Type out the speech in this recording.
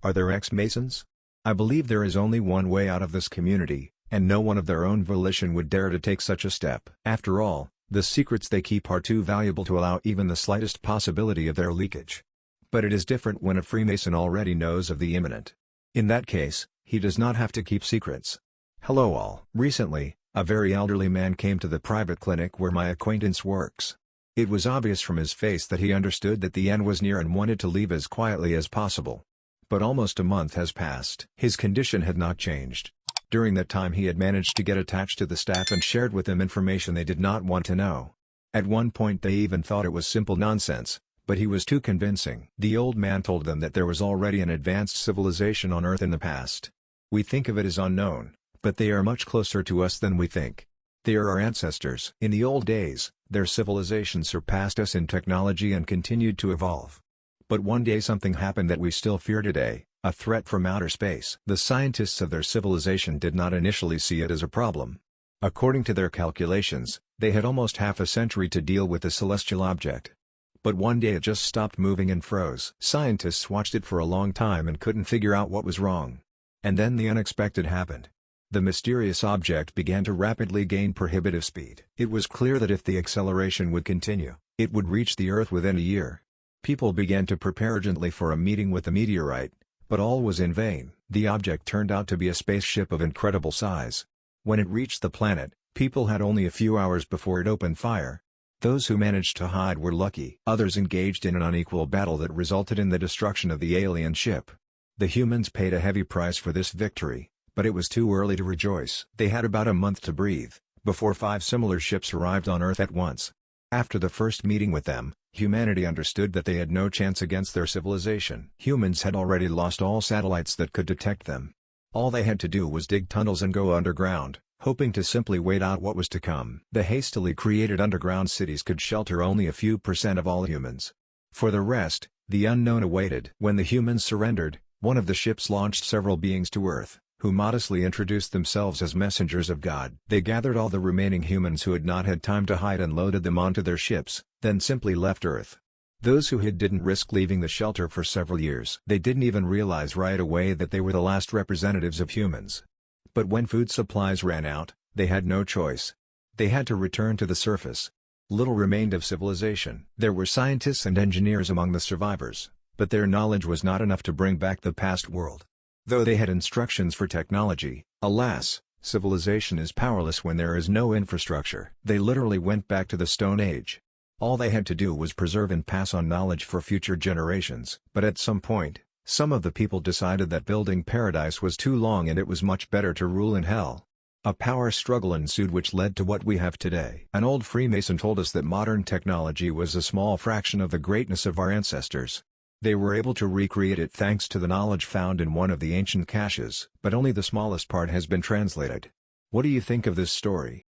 Are there ex-Masons? I believe there is only one way out of this community, and no one of their own volition would dare to take such a step. After all, the secrets they keep are too valuable to allow even the slightest possibility of their leakage. But it is different when a Freemason already knows of the imminent. In that case, he does not have to keep secrets. Hello all. Recently, a very elderly man came to the private clinic where my acquaintance works. It was obvious from his face that he understood that the end was near and wanted to leave as quietly as possible. But almost a month has passed. His condition had not changed. During that time he had managed to get attached to the staff and shared with them information they did not want to know. At one point they even thought it was simple nonsense, but he was too convincing. The old man told them that there was already an advanced civilization on Earth in the past. We think of it as unknown, but they are much closer to us than we think. They are our ancestors. In the old days, their civilization surpassed us in technology and continued to evolve. But one day something happened that we still fear today, a threat from outer space. The scientists of their civilization did not initially see it as a problem. According to their calculations, they had almost half a century to deal with the celestial object. But one day it just stopped moving and froze. Scientists watched it for a long time and couldn't figure out what was wrong. And then the unexpected happened. The mysterious object began to rapidly gain prohibitive speed. It was clear that if the acceleration would continue, it would reach the Earth within a year. People began to prepare urgently for a meeting with the meteorite, but all was in vain. The object turned out to be a spaceship of incredible size. When it reached the planet, people had only a few hours before it opened fire. Those who managed to hide were lucky. Others engaged in an unequal battle that resulted in the destruction of the alien ship. The humans paid a heavy price for this victory, but it was too early to rejoice. They had about a month to breathe, before 5 similar ships arrived on Earth at once. After the first meeting with them, humanity understood that they had no chance against their civilization. Humans had already lost all satellites that could detect them. All they had to do was dig tunnels and go underground, hoping to simply wait out what was to come. The hastily created underground cities could shelter only a few % of all humans. For the rest, the unknown awaited. When the humans surrendered, one of the ships launched several beings to Earth, who modestly introduced themselves as messengers of God. They gathered all the remaining humans who had not had time to hide and loaded them onto their ships, then simply left Earth. Those who hid didn't risk leaving the shelter for several years. They didn't even realize right away that they were the last representatives of humans. But when food supplies ran out, they had no choice. They had to return to the surface. Little remained of civilization. There were scientists and engineers among the survivors, but their knowledge was not enough to bring back the past world. Though they had instructions for technology, alas, civilization is powerless when there is no infrastructure. They literally went back to the Stone Age. All they had to do was preserve and pass on knowledge for future generations. But at some point, some of the people decided that building paradise was too long and it was much better to rule in hell. A power struggle ensued which led to what we have today. An old Freemason told us that modern technology was a small fraction of the greatness of our ancestors. They were able to recreate it thanks to the knowledge found in one of the ancient caches, but only the smallest part has been translated. What do you think of this story?